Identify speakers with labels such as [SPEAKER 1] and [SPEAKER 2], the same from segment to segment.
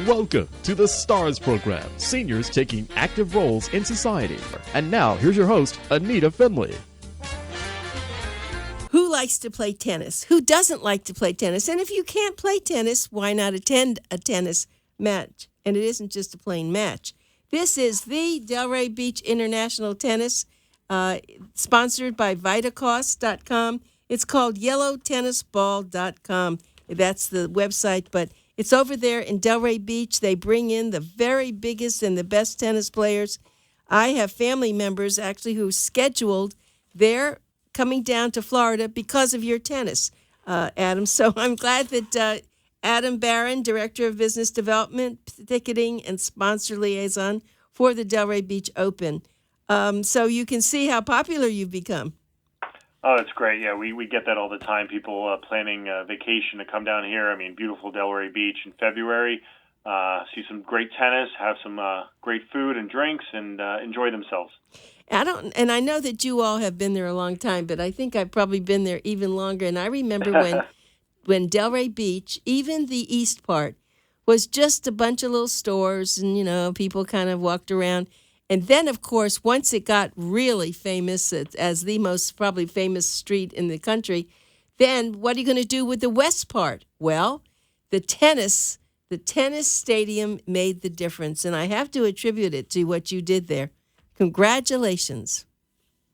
[SPEAKER 1] Welcome to the STARS program, seniors taking active roles in society. And now, here's your host, ANITA FINLEY.
[SPEAKER 2] Who likes to play tennis? Who doesn't like to play tennis? And if you can't play tennis, why not attend a tennis match? And it isn't just a plain match. This is the Delray Beach International Tennis, sponsored by VITACOST.com. It's called yellowtennisball.com. That's the website, but it's over there in Delray Beach. They bring in the very biggest and the best tennis players. I have family members, actually, who scheduled their coming down to Florida because of your tennis, Adam. So I'm glad that Adam Barron, Director of Business Development, Ticketing, and Sponsor Liaison for the Delray Beach Open. So you can see how popular you've become.
[SPEAKER 3] Oh, that's great. Yeah, we get that all the time. People planning a vacation to come down here. I mean, beautiful Delray Beach in February. See some great tennis, have some great food and drinks, and enjoy themselves.
[SPEAKER 2] I know that you all have been there a long time, but I think I've probably been there even longer. And I remember when Delray Beach, even the east part, was just a bunch of little stores, and people kind of walked around. And then, of course, once it got really famous as the most probably famous street in the country, then what are you going to do with the west part? Well, the tennis stadium made the difference, and I have to attribute it to what you did there. Congratulations.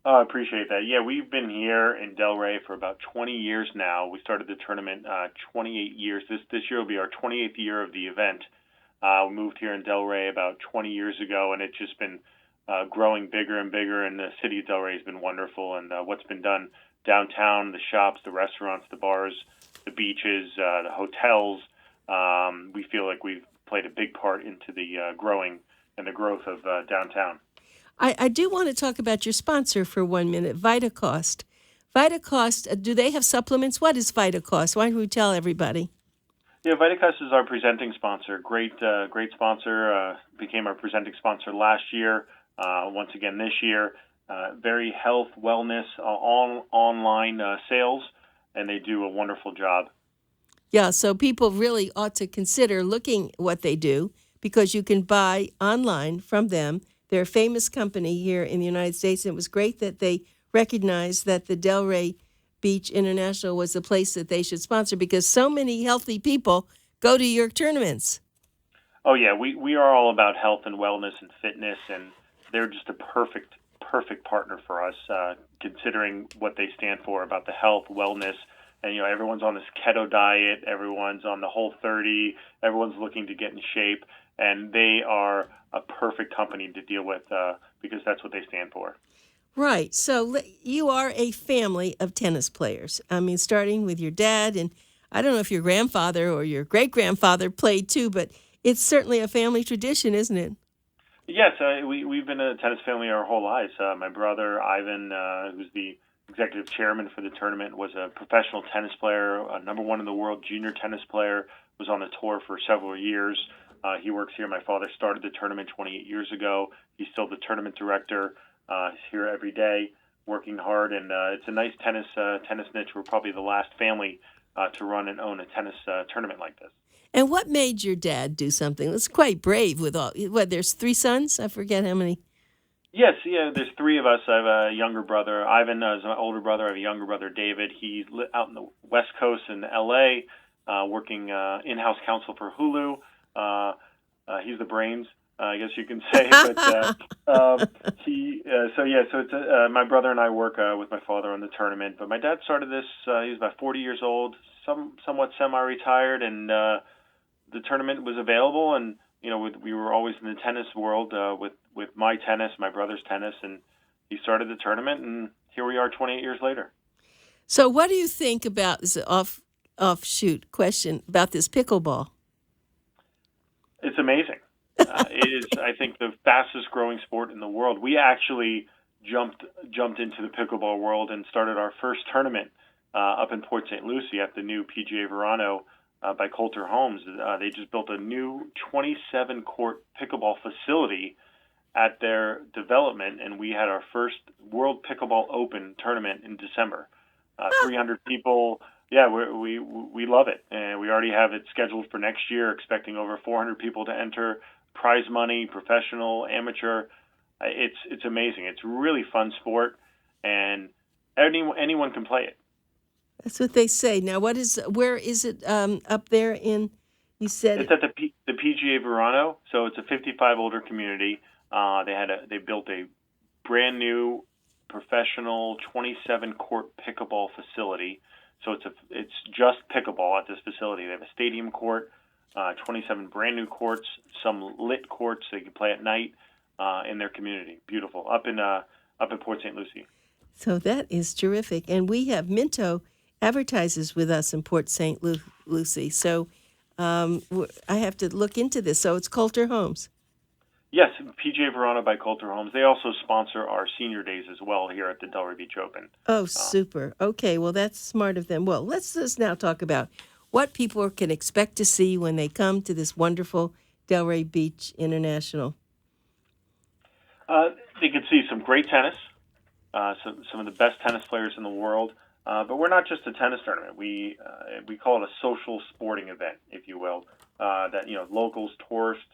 [SPEAKER 3] Oh, I appreciate that. Yeah, we've been here in Delray for about 20 years now. We started the tournament 28 years. This year will be our 28th year of the event. We moved here in Delray about 20 years ago, and it's just been growing bigger and bigger, and the city of Delray has been wonderful. And what's been done downtown, the shops, the restaurants, the bars, the beaches, the hotels, we feel like we've played a big part into the growing and the growth of downtown.
[SPEAKER 2] I do want to talk about your sponsor for 1 minute, VITACOST. VITACOST, do they have supplements? What is VITACOST? Why don't we tell everybody?
[SPEAKER 3] Yeah, VITACOST is our presenting sponsor. Great sponsor. Became our presenting sponsor last year. Once again this year. Very health, wellness, online sales, and they do a wonderful job.
[SPEAKER 2] Yeah, so people really ought to consider looking at what they do because you can buy online from them. They're a famous company here in the United States, and it was great that they recognized that the Delray Beach International was the place that they should sponsor because so many healthy people go to your tournaments.
[SPEAKER 3] Oh, yeah. We are all about health and wellness and fitness, and they're just a perfect partner for us, considering what they stand for about the health, wellness. And, everyone's on this keto diet. Everyone's on the Whole30. Everyone's looking to get in shape, and they are a perfect company to deal with because that's what they stand for.
[SPEAKER 2] Right. So you are a family of tennis players. I mean, starting with your dad, and I don't know if your grandfather or your great-grandfather played too, but it's certainly a family tradition, isn't it?
[SPEAKER 3] Yes, we've been a tennis family our whole lives. My brother, Ivan, who's the executive chairman for the tournament, was a professional tennis player, number one in the world junior tennis player, was on the tour for several years. He works here. My father started the tournament 28 years ago. He's still the tournament director. He's here every day, working hard, and it's a nice tennis niche. We're probably the last family to run and own a tennis tournament like this.
[SPEAKER 2] And what made your dad do something? It's quite brave with all. There's 3 sons? I forget how many.
[SPEAKER 3] Yes, yeah. There's 3 of us. I have a younger brother. Ivan is my older brother. I have a younger brother, David. He's out in the West Coast in L.A., working in-house counsel for Hulu. He's the brains, I guess you can say. But so it's my brother and I work with my father on the tournament. But my dad started this. He was about 40 years old, somewhat semi-retired, and the tournament was available. And we were always in the tennis world with my tennis, my brother's tennis, and he started the tournament, and here we are 28 years later.
[SPEAKER 2] So, what do you think about this offshoot question about this pickleball?
[SPEAKER 3] It's amazing. It is, I think, the fastest growing sport in the world. We actually jumped into the pickleball world and started our first tournament up in Port St. Lucie at the new PGA Verano by Coulter Homes. They just built a new 27-court pickleball facility at their development, and we had our first World Pickleball Open tournament in December. 300 people, Yeah, we love it, and we already have it scheduled for next year. Expecting over 400 people to enter. Prize money, professional, amateur. It's amazing. It's a really fun sport, and anyone can play it.
[SPEAKER 2] That's what they say. Now, where is it up there in? You said
[SPEAKER 3] it's at the PGA Verano, so it's a 55 older community. They built a brand new professional 27 court pickleball facility. So it's just pickleball at this facility. They have a stadium court, 27 brand new courts, some lit courts so you can play at night in their community. Beautiful, up in Port St. Lucie.
[SPEAKER 2] So that is terrific, and we have Minto advertises with us in Port St. Lucie. So I have to look into this. So it's Coulter Homes.
[SPEAKER 3] Yes, PGA Verano by Coulter Homes. They also sponsor our senior days as well here at the Delray Beach Open.
[SPEAKER 2] Oh, super. Okay, well, that's smart of them. Well, let's just now talk about what people can expect to see when they come to this wonderful Delray Beach International.
[SPEAKER 3] They can see some great tennis, some of the best tennis players in the world. But we're not just a tennis tournament. We call it a social sporting event, if you will. That locals, tourists,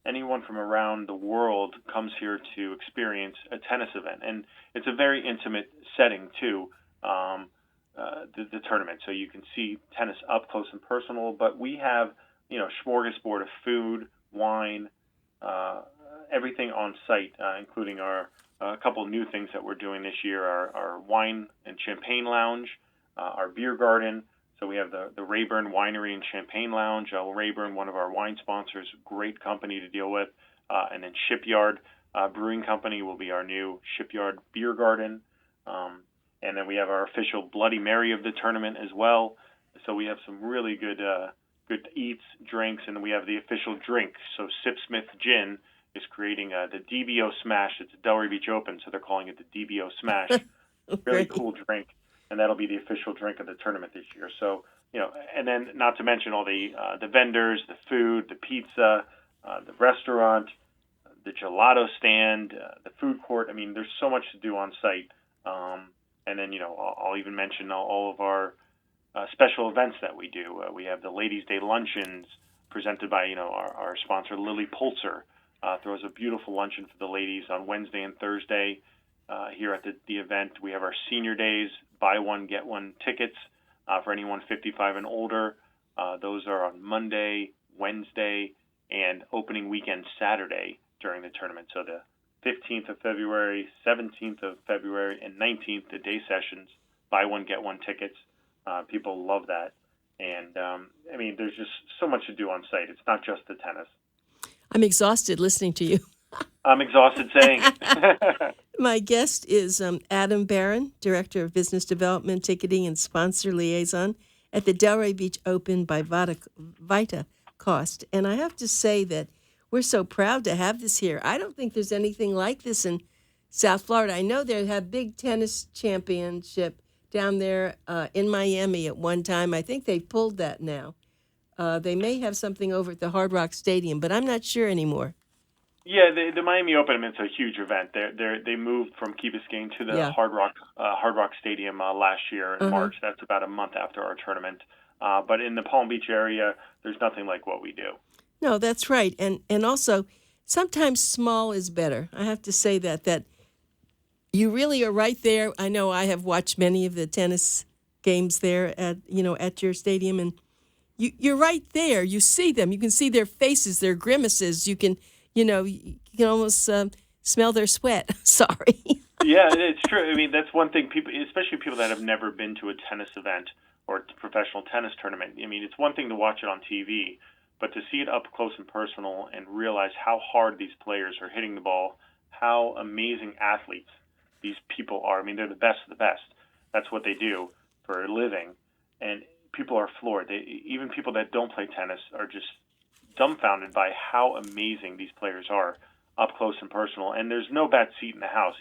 [SPEAKER 3] anyone from around the world comes here to experience a tennis event, and it's a very intimate setting too. The tournament, so you can see tennis up close and personal. But we have smorgasbord of food, wine, everything on site, including a couple new things that we're doing this year: our wine and champagne lounge, our beer garden. So we have the Rayburn Winery and Champagne Lounge. Rayburn, one of our wine sponsors, great company to deal with. And then Shipyard Brewing Company will be our new Shipyard Beer Garden. And then we have our official Bloody Mary of the tournament as well. So we have some really good eats, drinks, and we have the official drink. So Sipsmith Gin is creating the DBO Smash. It's a Delray Beach Open, so they're calling it the DBO Smash. Really cool drink. And that'll be the official drink of the tournament this year. So, and then not to mention all the vendors, the food, the pizza, the restaurant, the gelato stand, the food court. I mean, there's so much to do on site. And then, I'll even mention all of our special events that we do. We have the Ladies' Day luncheons presented by, our sponsor, Lily Pulser. Throws a beautiful luncheon for the ladies on Wednesday and Thursday. Here at the event, we have our senior days, buy one, get one tickets for anyone 55 and older. Those are on Monday, Wednesday, and opening weekend Saturday during the tournament. So the 15th of February, 17th of February, and 19th, the day sessions, buy one, get one tickets. People love that. And, there's just so much to do on site. It's not just the tennis.
[SPEAKER 2] I'm exhausted listening to you.
[SPEAKER 3] I'm exhausted saying it.
[SPEAKER 2] My guest is Adam Barron, Director of Business Development, Ticketing, and Sponsor Liaison at the Delray Beach Open by VITACOST. And I have to say that we're so proud to have this here. I don't think there's anything like this in South Florida. I know they have big tennis championship down there in Miami at one time. I think they pulled that now. They may have something over at the Hard Rock Stadium, but I'm not sure anymore.
[SPEAKER 3] Yeah, the Miami Open, it's a huge event. They moved from Key Biscayne to the Hard Rock Stadium last year in March. That's about a month after our tournament. But in the Palm Beach area, there's nothing like what we do.
[SPEAKER 2] No, that's right. And also, sometimes small is better. I have to say that you really are right there. I know I have watched many of the tennis games there at your stadium, and you're right there. You see them. You can see their faces, their grimaces. You can almost smell their sweat. Sorry.
[SPEAKER 3] Yeah, it's true. That's one thing people, especially people that have never been to a tennis event or a professional tennis tournament. It's one thing to watch it on TV, but to see it up close and personal and realize how hard these players are hitting the ball, how amazing athletes these people are. They're the best of the best. That's what they do for a living. And people are floored. Even people that don't play tennis are just dumbfounded by how amazing these players are up close and personal. And there's no bad seat in the house.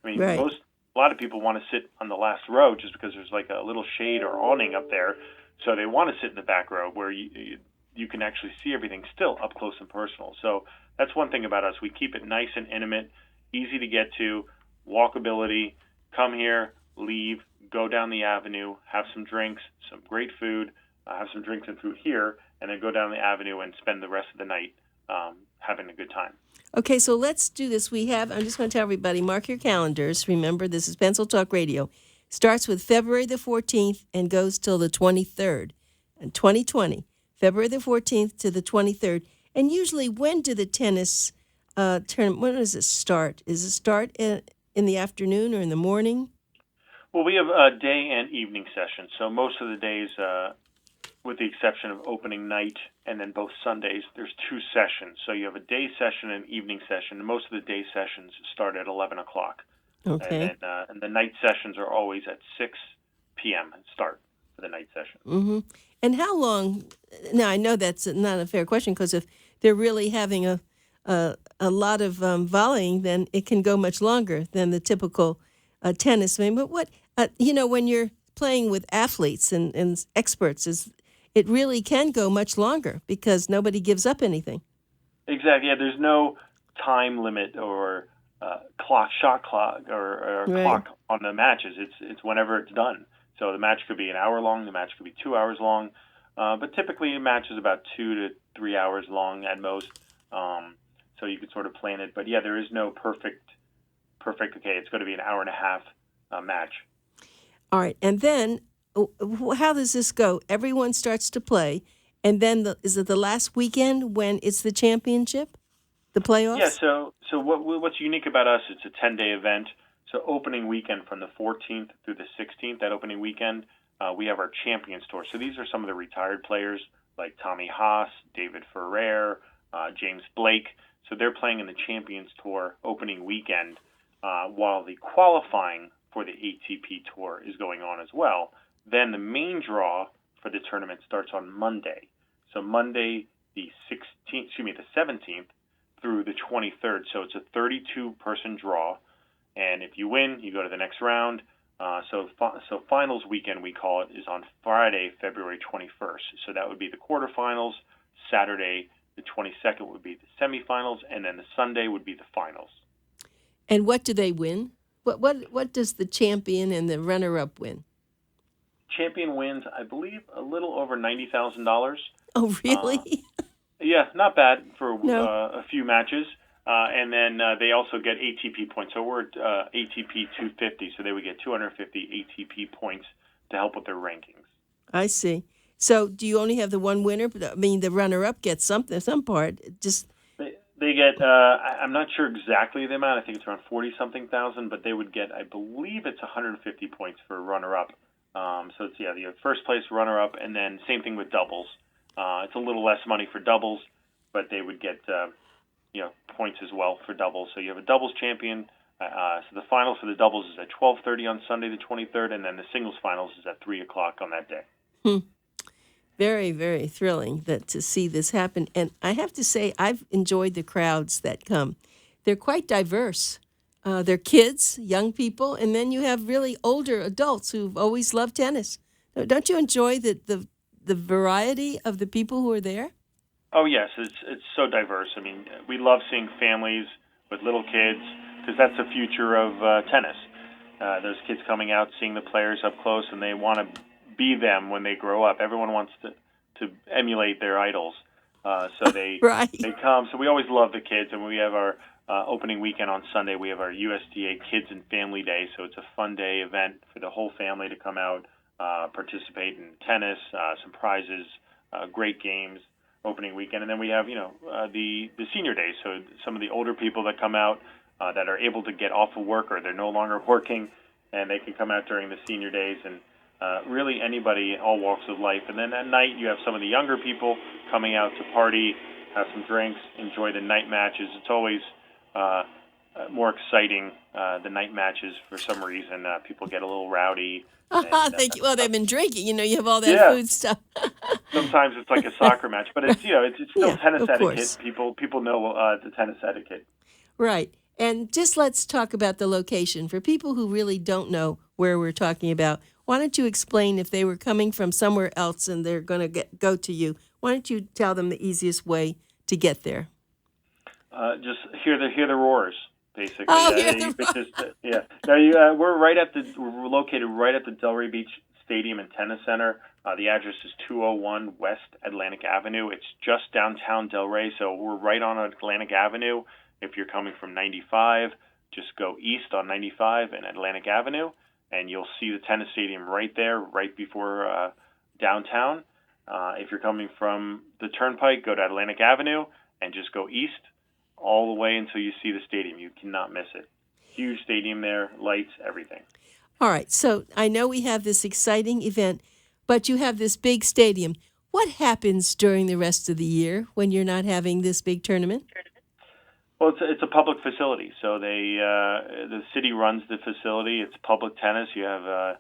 [SPEAKER 2] Right.
[SPEAKER 3] A lot of people want to sit on the last row just because there's like a little shade or awning up there. So they want to sit in the back row where you can actually see everything still up close and personal. So that's one thing about us. We keep it nice and intimate, easy to get to, walkability, come here, leave, go down the avenue, have some drinks, some great food, have some drinks and food here, and then go down the avenue and spend the rest of the night having a good time.
[SPEAKER 2] Okay, so let's do this. I'm just going to tell everybody, mark your calendars. Remember, this is Pencil Talk Radio. Starts with February the 14th and goes till the 23rd, in 2020. February the 14th to the 23rd. And usually, when do the tennis tournament, when does it start? Is it start in the afternoon or in the morning?
[SPEAKER 3] Well, we have a day and evening sessions. So most of the days, with the exception of opening night and then both Sundays, there's 2 sessions. So you have a day session and evening session. And most of the day sessions start at 11 o'clock.
[SPEAKER 2] Okay.
[SPEAKER 3] And the night sessions are always at 6 p.m. start for the night session.
[SPEAKER 2] Mm-hmm. And how long? Now, I know that's not a fair question, because if they're really having a lot of volleying, then it can go much longer than the typical tennis game. But what, when you're playing with athletes and experts, it really can go much longer because nobody gives up anything.
[SPEAKER 3] Exactly. Yeah, there's no time limit or shot clock or
[SPEAKER 2] Right.
[SPEAKER 3] clock on the matches. It's whenever it's done. So the match could be an hour long, the match could be 2 hours long, but typically a match is about 2 to 3 hours long at most. So you could sort of plan it. But yeah, there is no perfect. Okay, it's going to be an hour and a half match.
[SPEAKER 2] All right, and then how does this go? Everyone starts to play, and then is it the last weekend when it's the championship, the playoffs?
[SPEAKER 3] Yeah. So what's unique about us? It's a 10-day event. So opening weekend from the 14th through the 16th, that opening weekend, we have our Champions Tour. So these are some of the retired players like Tommy Haas, David Ferrer, James Blake. So they're playing in the Champions Tour opening weekend, while the qualifying for the ATP Tour is going on as well. Then the main draw for the tournament starts on Monday. So Monday, the 17th through the 23rd. So it's a 32-person draw. And if you win, you go to the next round. So finals weekend, we call it, is on Friday, February 21st. So that would be the quarterfinals. Saturday, the 22nd, would be the semifinals. And then the Sunday would be the finals.
[SPEAKER 2] And what do they win? What does the champion and the runner-up win?
[SPEAKER 3] Champion wins, I believe, a little over $90,000.
[SPEAKER 2] Oh, really?
[SPEAKER 3] Yeah, not bad for
[SPEAKER 2] No.
[SPEAKER 3] a few matches. And then they also get ATP points. So we're at ATP 250, so they would get 250 ATP points to help with their rankings.
[SPEAKER 2] I see. So do you only have the one winner? I mean, the runner-up gets some part.
[SPEAKER 3] They get, I'm not sure exactly the amount. I think it's around 40-something thousand, but they would get, I believe it's 150 points for runner-up. So it's, the first place runner-up, and then same thing with doubles. It's a little less money for doubles, but they would get, points as well for doubles. So you have a doubles champion. So the finals for the doubles is at 12:30 on Sunday the 23rd, and then the singles finals is at 3 o'clock on that day.
[SPEAKER 2] Very, very thrilling to see this happen. And I have to say, I've enjoyed the crowds that come. They're quite diverse. They're kids, young people, and then you have really older adults who've always loved tennis. Don't you enjoy the variety of the people who are there?
[SPEAKER 3] Oh, yes. It's so diverse. I mean, we love seeing families with little kids because that's the future of tennis. Those kids coming out, seeing the players up close, and they want to be them when they grow up. Everyone wants to emulate their idols. So they
[SPEAKER 2] Right.
[SPEAKER 3] they come. So we always love the kids, and we have our opening weekend on Sunday. We have our USDA Kids and Family Day, so it's a fun day event for the whole family to come out, participate in tennis, some prizes, great games, opening weekend. And then we have, the senior days, so some of the older people that come out that are able to get off of work or they're no longer working, and they can come out during the senior days, and really anybody, all walks of life. And then at night you have some of the younger people coming out to party, have some drinks, enjoy the night matches. It's always more exciting, the night matches, for some reason. People get a little rowdy.
[SPEAKER 2] Thank you. Well, they've been drinking. You have all that food stuff.
[SPEAKER 3] Sometimes it's like a soccer match, but it's it's still tennis
[SPEAKER 2] of
[SPEAKER 3] etiquette.
[SPEAKER 2] course.
[SPEAKER 3] People know the tennis etiquette.
[SPEAKER 2] Right. And just let's talk about the location. For people who really don't know where we're talking about, why don't you explain, if they were coming from somewhere else and they're going to go to you, why don't you tell them the easiest way to get there?
[SPEAKER 3] Just hear the roars. basically.
[SPEAKER 2] Oh,
[SPEAKER 3] You could just, yeah. No, we're located right at the Delray Beach Stadium and Tennis Center. The address is 201 West Atlantic Avenue. It's just downtown Delray, so we're right on Atlantic Avenue. If you're coming from 95, just go east on 95 and Atlantic Avenue, and you'll see the tennis stadium right there, right before downtown. If you're coming from the Turnpike, go to Atlantic Avenue and just go east all the way until you see the stadium. You cannot miss it. Huge stadium there, lights, everything.
[SPEAKER 2] All right, so I know we have this exciting event, but you have this big stadium. What happens during the rest of the year when you're not having this big tournament?
[SPEAKER 3] Well, it's a public facility, so the city runs the facility. It's public tennis. You have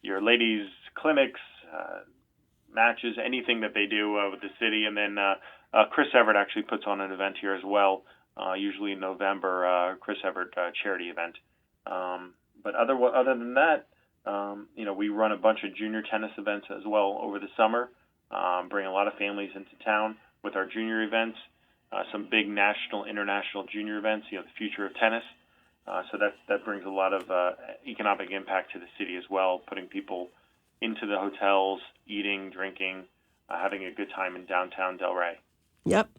[SPEAKER 3] your ladies' clinics, matches, anything that they do with the city, and then Chris Everett actually puts on an event here as well. Usually in November, Chris Everett charity event. But other than that, we run a bunch of junior tennis events as well over the summer. Bring a lot of families into town with our junior events. Some big national, international junior events. The future of tennis. So that brings a lot of economic impact to the city as well, putting people into the hotels, eating, drinking, having a good time in downtown Delray.
[SPEAKER 2] Yep.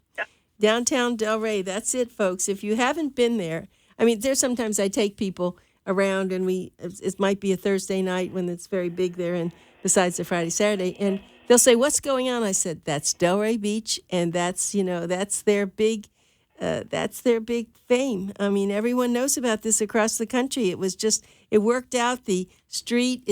[SPEAKER 2] Downtown Delray, that's it, folks. If you haven't been there, I mean, there's sometimes I take people around, and it might be a Thursday night when it's very big there, and besides the Friday, Saturday, and they'll say, "What's going on?" I said, "That's Delray Beach, and that's their big fame. I mean, everyone knows about this across the country. It worked out. The street,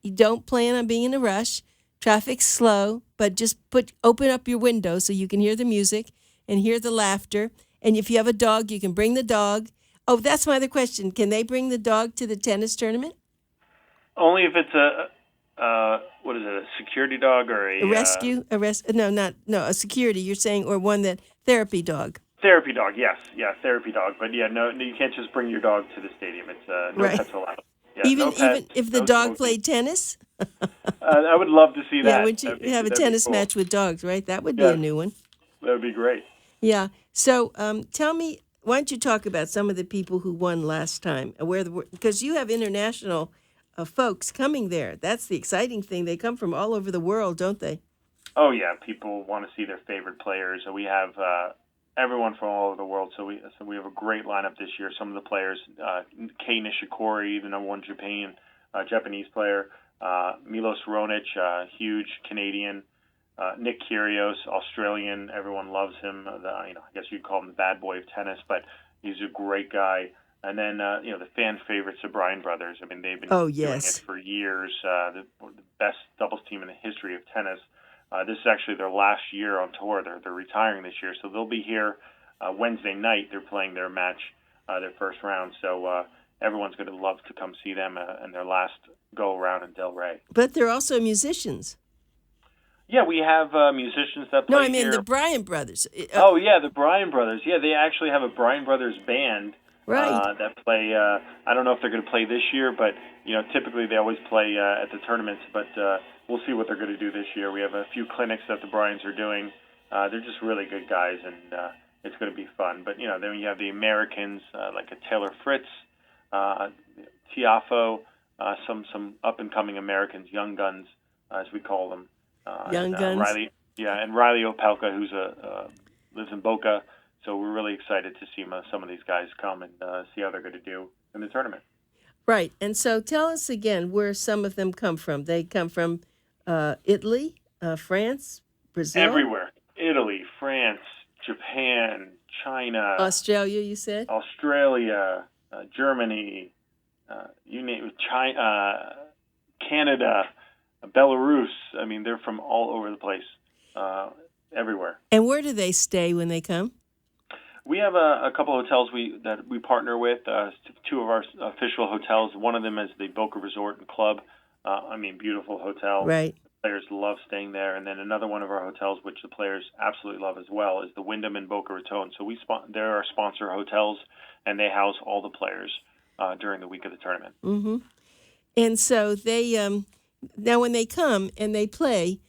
[SPEAKER 2] you don't plan on being in a rush. Traffic's slow, but just open up your window so you can hear the music and hear the laughter. And if you have a dog, you can bring the dog. Oh, that's my other question. Can they bring the dog to the tennis tournament?
[SPEAKER 3] Only if it's a security dog or a
[SPEAKER 2] rescue? A security, you're saying, or one therapy dog.
[SPEAKER 3] Therapy dog, yes. Yeah, therapy dog. But no, you can't just bring your dog to the stadium. It's no
[SPEAKER 2] right.
[SPEAKER 3] pets allowed. Yeah,
[SPEAKER 2] even
[SPEAKER 3] pets,
[SPEAKER 2] if the dog played tennis?
[SPEAKER 3] I would love to see that.
[SPEAKER 2] Yeah, would you have a tennis
[SPEAKER 3] cool.
[SPEAKER 2] match with dogs, right? That would be a new one.
[SPEAKER 3] That would be great.
[SPEAKER 2] Yeah. So tell me, why don't you talk about some of the people who won last time? Because you have international folks coming there. That's the exciting thing. They come from all over the world, don't they?
[SPEAKER 3] Oh, yeah. People want to see their favorite players. We have everyone from all over the world. So we have a great lineup this year. Some of the players, Kei Nishikori, the number one Japanese player, Milos Raonic, huge Canadian, Nick Kyrgios, Australian. Everyone loves him. I guess you'd call him the bad boy of tennis, but he's a great guy. And then the fan favorites, the Bryan brothers. I mean, they've been doing it for years. The best doubles team in the history of tennis. This is actually their last year on tour. They're retiring this year, so they'll be here Wednesday night. They're playing their match, their first round. So everyone's going to love to come see them in their last go around in Delray.
[SPEAKER 2] But they're also musicians.
[SPEAKER 3] Yeah, we have musicians that play
[SPEAKER 2] No, I mean
[SPEAKER 3] here.
[SPEAKER 2] the Bryan brothers.
[SPEAKER 3] The Bryan brothers. Yeah, they actually have a Bryan brothers band.
[SPEAKER 2] Right.
[SPEAKER 3] That play. I don't know if they're going to play this year, but typically they always play at the tournaments. But we'll see what they're going to do this year. We have a few clinics that the Bryans are doing. They're just really good guys, and it's going to be fun. But then you have the Americans like a Taylor Fritz, Tiafo, some up and coming Americans, young guns as we call them.
[SPEAKER 2] Young guns.
[SPEAKER 3] Riley Opelka, who's lives in Boca. So we're really excited to see some of these guys come and see how they're going to do in the tournament.
[SPEAKER 2] Right. And so tell us again where some of them come from. They come from Italy, France, Brazil?
[SPEAKER 3] Everywhere. Italy, France, Japan, China.
[SPEAKER 2] Australia, you said?
[SPEAKER 3] Australia, Germany, you name it, China, Canada, Belarus. I mean, they're from all over the place, everywhere.
[SPEAKER 2] And where do they stay when they come?
[SPEAKER 3] We have a couple of hotels that we partner with, two of our official hotels. One of them is the Boca Resort and Club. Beautiful hotel.
[SPEAKER 2] Right.
[SPEAKER 3] Players love staying there. And then another one of our hotels, which the players absolutely love as well, is the Wyndham in Boca Raton. So they're our sponsor hotels, and they house all the players during the week of the tournament.
[SPEAKER 2] Mm-hmm. And so they now when they come and they play,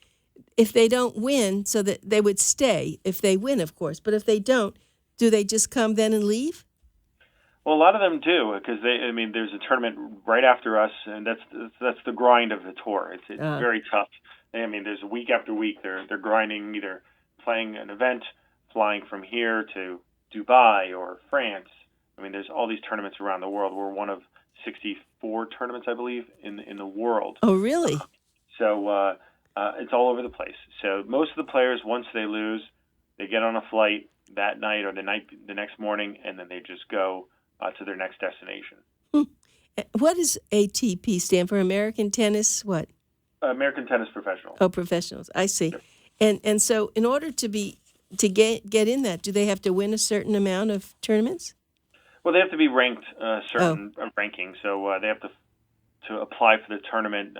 [SPEAKER 2] if they don't win, so that they would stay if they win, of course. But if they don't, do they just come then and leave?
[SPEAKER 3] Well, a lot of them do because there's a tournament right after us, and that's the grind of the tour. It's very tough. There's week after week they're grinding, either playing an event, flying from here to Dubai or France. There's all these tournaments around the world. We're one of 64 tournaments, I believe, in the world.
[SPEAKER 2] Oh, really?
[SPEAKER 3] So it's all over the place. So most of the players, once they lose, they get on a flight that night or the next morning, and then they just go to their next destination.
[SPEAKER 2] What does ATP stand for? American Tennis what?
[SPEAKER 3] American Tennis Professional.
[SPEAKER 2] Oh, professionals. I see. Yep. And so in order to get in that, do they have to win a certain amount of tournaments?
[SPEAKER 3] Well, they have to be ranked certain ranking. So they have to apply for the tournament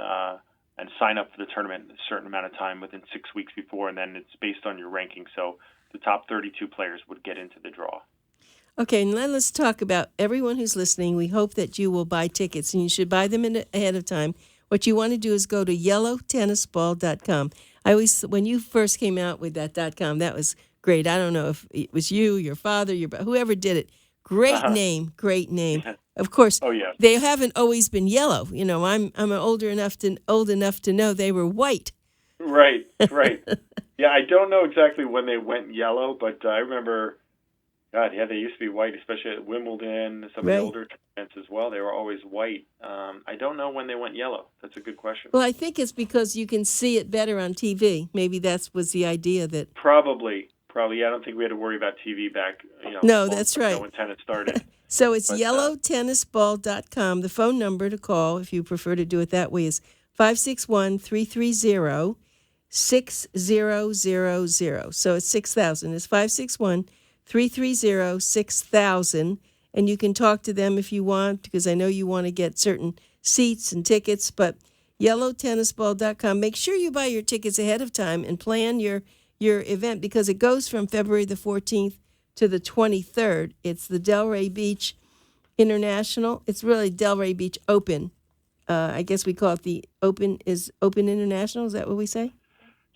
[SPEAKER 3] and sign up for the tournament a certain amount of time within 6 weeks before, and then it's based on your ranking. So the top 32 players would get into the draw.
[SPEAKER 2] Okay, and then let's talk about everyone who's listening. We hope that you will buy tickets, and you should buy them ahead of time. What you want to do is go to yellowtennisball.com. When you first came out with that .com, that was great. I don't know if it was you, your father, whoever did it. Great name. Of course, they haven't always been yellow. I'm old enough to know they were white.
[SPEAKER 3] Right. Yeah, I don't know exactly when they went yellow, but I remember, they used to be white, especially at Wimbledon, some of the older tournaments as well. They were always white. I don't know when they went yellow. That's a good question.
[SPEAKER 2] Well, I think it's because you can see it better on TV. Maybe that was the idea that...
[SPEAKER 3] Probably. Yeah, I don't think we had to worry about TV back,
[SPEAKER 2] No, that's right.
[SPEAKER 3] When tennis started.
[SPEAKER 2] So it's yellowtennisball.com. The phone number to call, if you prefer to do it that way, is 561-330-6000. So it's 6,000. It's 561-330-6000. And you can talk to them if you want, because I know you want to get certain seats and tickets. But yellowtennisball.com. Make sure you buy your tickets ahead of time and plan your event, because it goes from February the 14th to the 23rd. It's the Delray Beach International. It's really Delray Beach Open. I guess we call it the Open International. Is that what we say?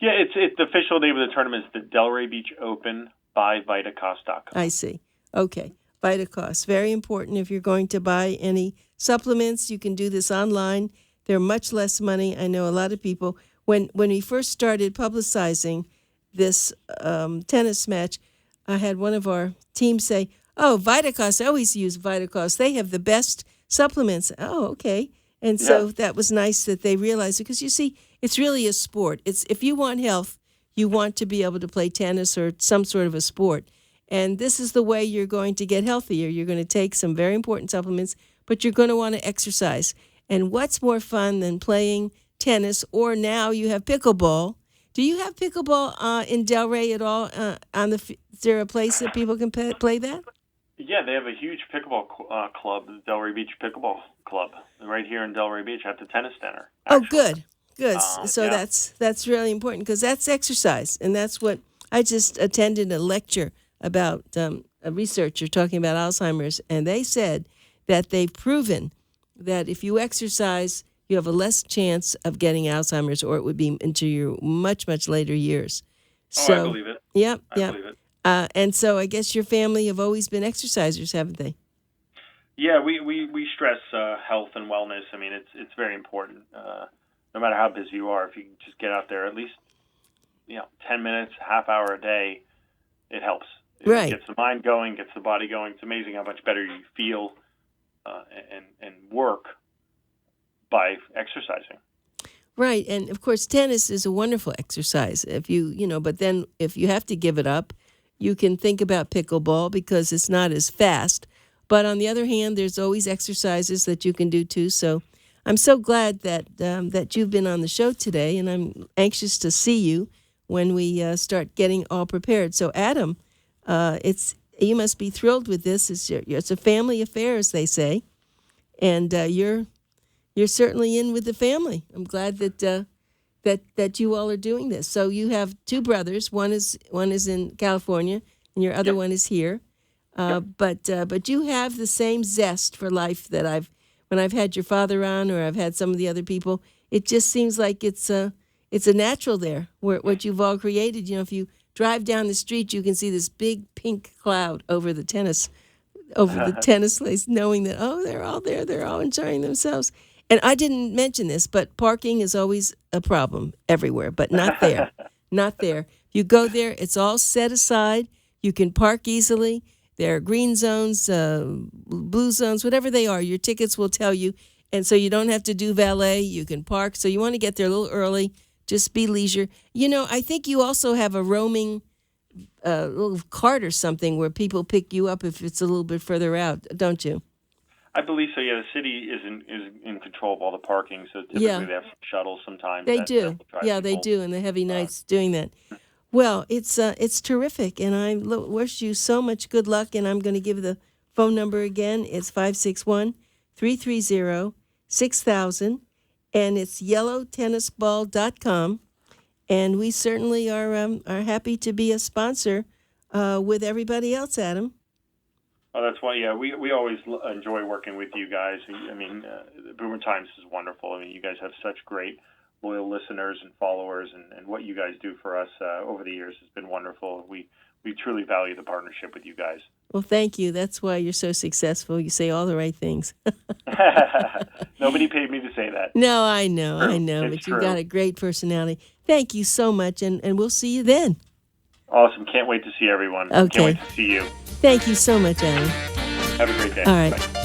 [SPEAKER 3] Yeah, it's the official name of the tournament is the Delray Beach Open by VITACOST.com.
[SPEAKER 2] I see. Okay. VITACOST. Very important. If you're going to buy any supplements, you can do this online. They're much less money. I know a lot of people, when we first started publicizing this tennis match, I had one of our team say, "Oh, VITACOST, I always use VITACOST. They have the best supplements." Oh, okay. And so that was nice that they realized it, because you see, it's really a sport. If you want health, you want to be able to play tennis or some sort of a sport. And this is the way you're going to get healthier. You're going to take some very important supplements, but you're going to want to exercise. And what's more fun than playing tennis, or now you have pickleball? Do you have pickleball in Delray at all? Is there a place that people can play that?
[SPEAKER 3] Yeah, they have a huge pickleball club, the Delray Beach Pickleball Club, right here in Delray Beach at the tennis center. Actually.
[SPEAKER 2] Oh, good. So that's really important, because that's exercise, and that's what I just attended a lecture about a researcher talking about Alzheimer's, and they said that they've proven that if you exercise, you have a less chance of getting Alzheimer's, or it would be into your much, much later years. So,
[SPEAKER 3] I believe it.
[SPEAKER 2] Yep.
[SPEAKER 3] I believe it.
[SPEAKER 2] And so I guess your family have always been exercisers, haven't they?
[SPEAKER 3] Yeah, we stress health and wellness. It's very important. No matter how busy you are, if you can just get out there at least 10 minutes, half hour a day, it helps.
[SPEAKER 2] Right.
[SPEAKER 3] It gets the mind going, gets the body going. It's amazing how much better you feel and work by exercising.
[SPEAKER 2] Right, and of course, tennis is a wonderful exercise. But then if you have to give it up, you can think about pickleball, because it's not as fast. But on the other hand, there's always exercises that you can do too. So I'm so glad that you've been on the show today, and I'm anxious to see you when we start getting all prepared. So Adam, you must be thrilled with this. It's a family affair, as they say, and you're certainly in with the family. I'm glad that you all are doing this. So you have two brothers. One is in California, and your other one is here. But you have the same zest for life that when I've had your father on, or I've had some of the other people. It just seems like it's a natural there, what you've all created. If you drive down the street, you can see this big pink cloud over the tennis over the tennis lanes, knowing that, oh, they're all there, they're all enjoying themselves. And I didn't mention this, but parking is always a problem everywhere, but not there. Not there. You go there, it's all set aside. You can park easily. There are green zones, blue zones, whatever they are. Your tickets will tell you. And so you don't have to do valet. You can park. So you want to get there a little early. Just be leisure. You know, I think you also have a roaming little cart or something where people pick you up if it's a little bit further out, don't you?
[SPEAKER 3] I believe so. Yeah, the city is in control of all the parking, so typically they have some shuttles sometimes.
[SPEAKER 2] They
[SPEAKER 3] that
[SPEAKER 2] do.
[SPEAKER 3] will drive
[SPEAKER 2] Yeah, they
[SPEAKER 3] people.
[SPEAKER 2] do, and the heavy nights doing that. Well, it's terrific, and I wish you so much good luck. And I'm going to give the phone number again. It's 561-330-6000, and it's yellowtennisball.com. And we certainly are happy to be a sponsor with everybody else, Adam.
[SPEAKER 3] Oh, that's why. Yeah, we always enjoy working with you guys. I mean, Boomer Times is wonderful. I mean, you guys have such great loyal listeners and followers, and what you guys do for us over the years has been wonderful. We truly value the partnership with you guys.
[SPEAKER 2] Well, thank you. That's why you're so successful. You say all the right things.
[SPEAKER 3] Nobody paid me to say that.
[SPEAKER 2] No, I know,
[SPEAKER 3] It's
[SPEAKER 2] but
[SPEAKER 3] true.
[SPEAKER 2] you've got a great personality. Thank you so much, and we'll see you then.
[SPEAKER 3] Awesome. Can't wait to see everyone.
[SPEAKER 2] Okay.
[SPEAKER 3] Can't wait to see you.
[SPEAKER 2] Thank you so much, Adam.
[SPEAKER 3] Have a great day.
[SPEAKER 2] All right.
[SPEAKER 3] Bye.